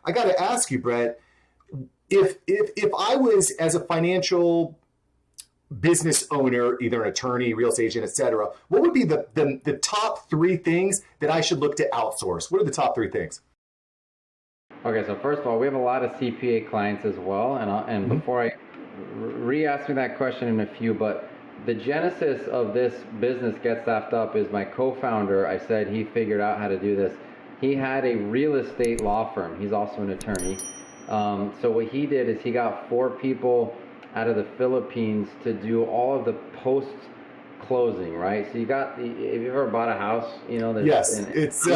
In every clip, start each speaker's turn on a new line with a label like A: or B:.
A: I got to ask you, Brett, if I was as a financial business owner, either an attorney, real estate agent, et cetera, what would be the top three things that I should look to outsource? What are the top three things?
B: Okay, so first of all, we have a lot of CPA clients as well, and before I re-ask me that question in a few, but the genesis of this business Get Staffed Up is my co-founder. I said he figured out how to do this. He had a real estate law firm. He's also an attorney. So what he did is he got 4 people out of the Philippines to do all of the post closing, right? So if you ever bought a house, there's
A: Yes, it's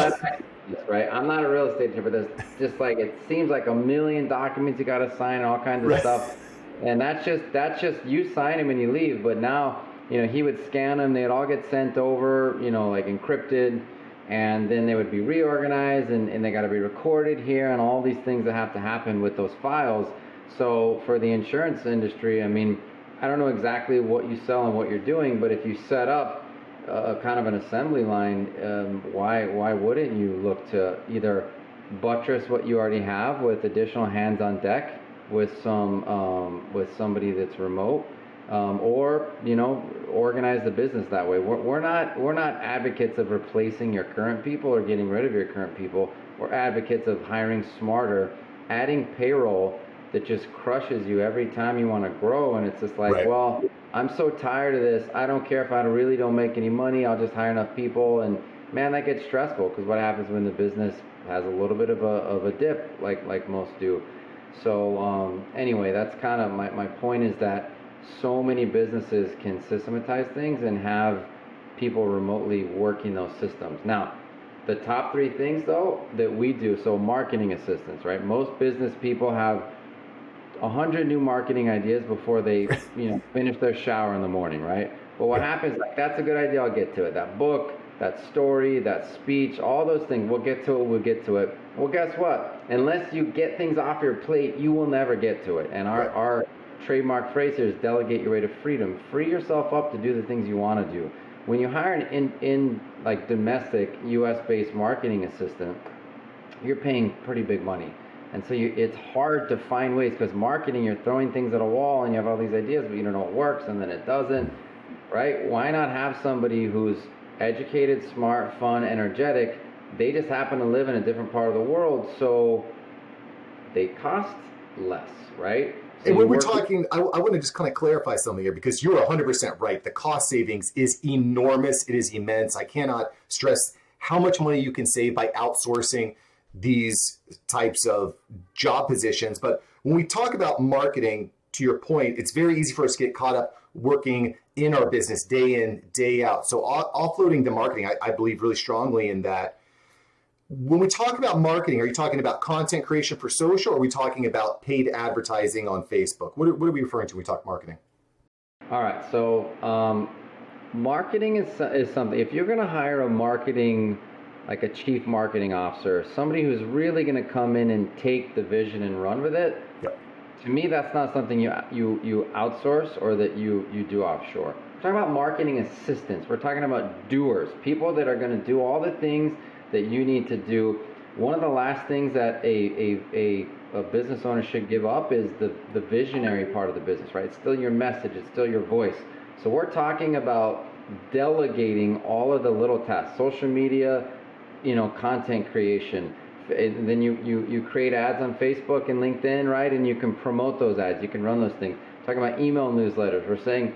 B: right. I'm not a real estate agent, but there's just like it seems like a million documents you got to sign and all kinds of
A: right.
B: stuff, and that's just you sign them and you leave. But now he would scan them, they'd all get sent over, like encrypted, and then they would be reorganized and they got to be recorded here and all these things that have to happen with those files. So for the insurance industry, I mean, I don't know exactly what you sell and what you're doing, but if you set up a kind of an assembly line, why wouldn't you look to either buttress what you already have with additional hands on deck with somebody that's remote, or organize the business that way. We're not advocates of replacing your current people or getting rid of your current people. We're advocates of hiring smarter, adding payroll that just crushes you every time you want to grow, and it's just like,
A: Right.
B: well, I'm so tired of this. I don't care if I really don't make any money. I'll just hire enough people, and man, that gets stressful because what happens when the business has a little bit of a dip, like most do. So anyway, that's kind of my point is that so many businesses can systematize things and have people remotely working those systems. Now, the top 3 things though that we do, so marketing assistants, right? Most business people have 100 new marketing ideas before they finish their shower in the morning, right? But what happens, like, that's a good idea, I'll get to it. That book, that story, that speech, all those things, we'll get to it. Well, guess what? Unless you get things off your plate, you will never get to it. And our trademark phrase here is delegate your way to freedom. Free yourself up to do the things you want to do. When you hire an in like domestic US-based marketing assistant, you're paying pretty big money. And so it's hard to find ways, because marketing, you're throwing things at a wall and you have all these ideas, but you don't know what works and then it doesn't, right? Why not have somebody who's educated, smart, fun, energetic? They just happen to live in a different part of the world, so they cost less, right? So
A: And when we're talking, I want to just kind of clarify something here, because you're 100% right. The cost savings is enormous. It is immense. I cannot stress how much money you can save by outsourcing these types of job positions. But when we talk about marketing, to your point, it's very easy for us to get caught up working in our business day in, day out. So offloading the marketing, I believe really strongly in that. When we talk about marketing, are you talking about content creation for social, or are we talking about paid advertising on Facebook? What are we referring to when we talk marketing?
B: All right, so marketing is something, if you're going to hire a marketing, like a chief marketing officer, somebody who's really going to come in and take the vision and run with it,
A: Yep.
B: to me, that's not something you outsource or that you do offshore. We're talking about marketing assistants. We're talking about doers, people that are going to do all the things that you need to do. One of the last things that a business owner should give up is the visionary part of the business, right? It's still your message, it's still your voice. So we're talking about delegating all of the little tasks, social media, content creation. And then you create ads on Facebook and LinkedIn, right? And you can promote those ads. You can run those things. Talking about email newsletters. We're saying,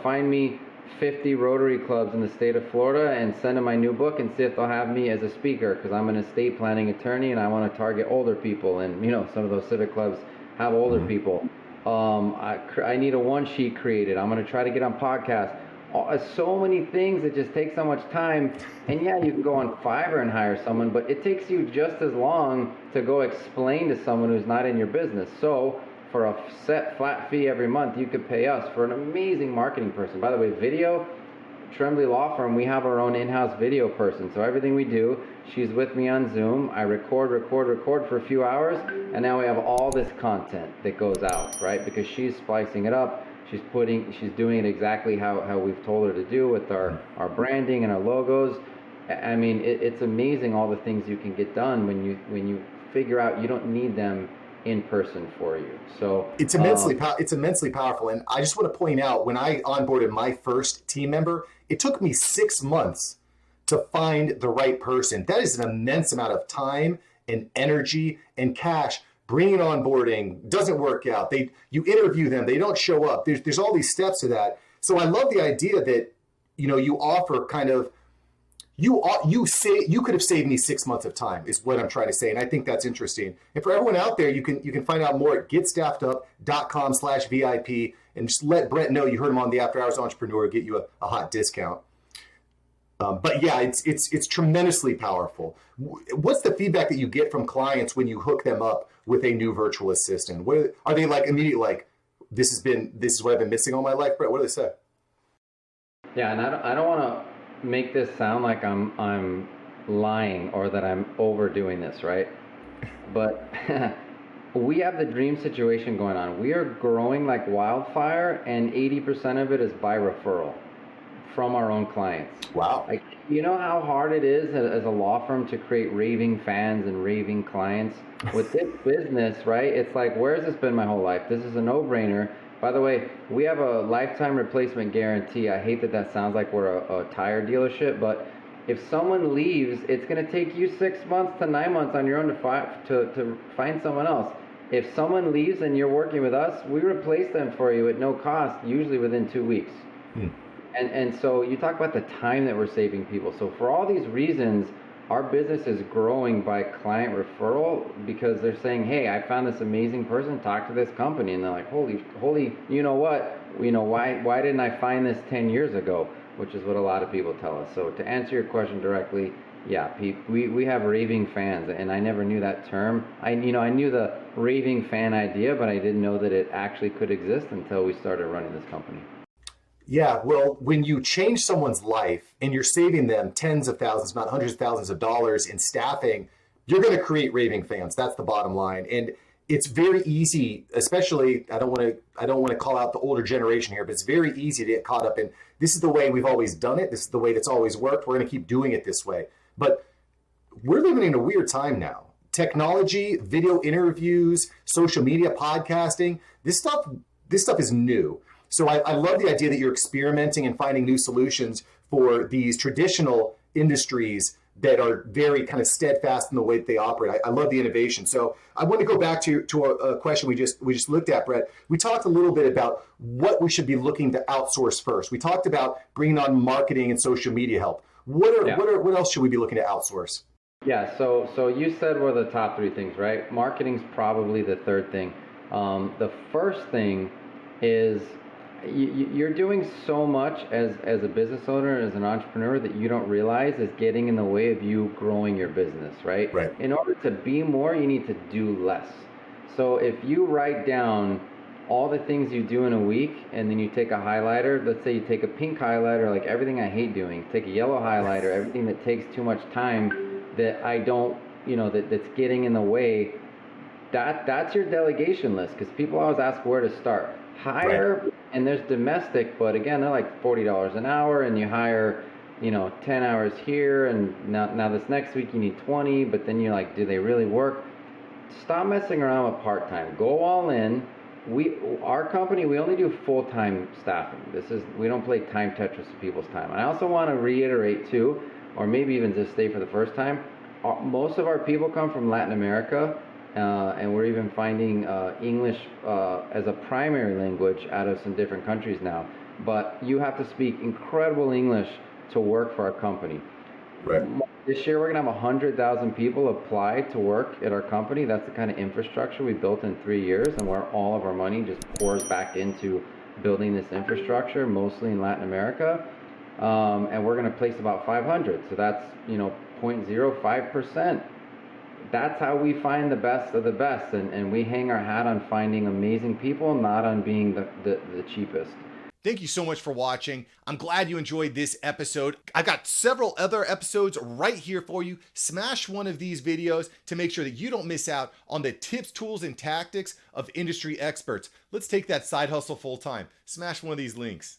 B: find me 50 Rotary clubs in the state of Florida and send them my new book and see if they'll have me as a speaker, because I'm an estate planning attorney and I want to target older people. And, some of those civic clubs have older people. I need a one sheet created. I'm going to try to get on podcasts. So many things that just take so much time. And yeah, you can go on Fiverr and hire someone, but it takes you just as long to go explain to someone who's not in your business. So for a set flat fee every month, you could pay us for an amazing marketing person. By the way, video, Trembly Law Firm, we have our own in-house video person. So everything we do, she's with me on Zoom. I record for a few hours, and now we have all this content that goes out, right? Because she's splicing it up. She's doing it exactly how we've told her to do with our branding and our logos. I mean, it's amazing all the things you can get done when you figure out you don't need them in person for you. So
A: It's immensely powerful. And I just want to point out, when I onboarded my first team member, it took me 6 months to find the right person. That is an immense amount of time and energy and cash. Bringing onboarding doesn't work out. You interview them, they don't show up. There's all these steps to that. So I love the idea that, you offer kind of, you could have saved me 6 months of time, is what I'm trying to say. And I think that's interesting. And for everyone out there, you can find out more at getstaffedup.com/VIP, and just let Brent know you heard him on the After Hours Entrepreneur, get you a hot discount. But yeah, it's tremendously powerful. What's the feedback that you get from clients when you hook them up with a new virtual assistant? What are they like immediately, like, this is what I've been missing all my life, Brett? What do they say?
B: Yeah, and I don't want to make this sound like I'm lying or that I'm overdoing this, right? But we have the dream situation going on. We are growing like wildfire, and 80% of it is by referral from our own clients.
A: Wow.
B: Like, you know how hard it is as a law firm to create raving fans and raving clients? With this business, right? It's like, where's this been my whole life? This is a no-brainer. By the way, we have a lifetime replacement guarantee. I hate that sounds like we're a tire dealership, but if someone leaves, it's going to take you 6 months to 9 months on your own to find someone else. If someone leaves and you're working with us, we replace them for you at no cost, usually within 2 weeks. And so you talk about the time that we're saving people. So for all these reasons, our business is growing by client referral, because they're saying, hey, I found this amazing person, talk to this company. And they're like, holy, you know what? Why didn't I find this 10 years ago? Which is what a lot of people tell us. So to answer your question directly, yeah, we have raving fans, and I never knew that term. I knew the raving fan idea, but I didn't know that it actually could exist until we started running this company.
A: Yeah, well, when you change someone's life and you're saving them tens of thousands, not hundreds of thousands of dollars in staffing, you're going to create raving fans. That's the bottom line. And it's very easy, especially, I don't want to call out the older generation here, but it's very easy to get caught up in, this is the way we've always done it. This is the way that's always worked. We're going to keep doing it this way. But we're living in a weird time now. Technology, video interviews, social media, podcasting, this stuff is new. So I love the idea that you're experimenting and finding new solutions for these traditional industries that are very kind of steadfast in the way that they operate. I love the innovation. So I want to go back to a question we just looked at, Brett. We talked a little bit about what we should be looking to outsource first. We talked about bringing on marketing and social media help. What else should we be looking to outsource?
B: Yeah, so you said what are the top three things, right? Marketing's probably the third thing. The first thing is you're doing so much as a business owner, as an entrepreneur, that you don't realize is getting in the way of you growing your business, right?
A: Right.
B: In order to be more, you need to do less. So if you write down all the things you do in a week, and then you take a highlighter, let's say you take a pink highlighter, like everything I hate doing, take a yellow highlighter, everything that takes too much time that I don't, that's getting in the way, that's your delegation list, because people always ask where to start. Hire, right. And there's domestic, but again, they're like $40 an hour, and you hire, 10 hours here, and now this next week you need 20, but then you're like, do they really work? Stop messing around with part-time. Go all in. Our company, we only do full-time staffing. We don't play time Tetris with people's time. And I also want to reiterate too, or maybe even just stay for the first time, most of our people come from Latin America. And we're even finding English as a primary language out of some different countries now. But you have to speak incredible English to work for our company.
A: Right.
B: This year, we're going to have 100,000 people apply to work at our company. That's the kind of infrastructure we built in 3 years, and where all of our money just pours back into building this infrastructure, mostly in Latin America. And we're going to place about 500. So that's, 0.05%. That's how we find the best of the best, and we hang our hat on finding amazing people, not on being the cheapest.
C: Thank you so much for watching. I'm glad you enjoyed this episode. I've got several other episodes right here for you. Smash one of these videos to make sure that you don't miss out on the tips, tools, and tactics of industry experts. Let's take that side hustle full time. Smash one of these links.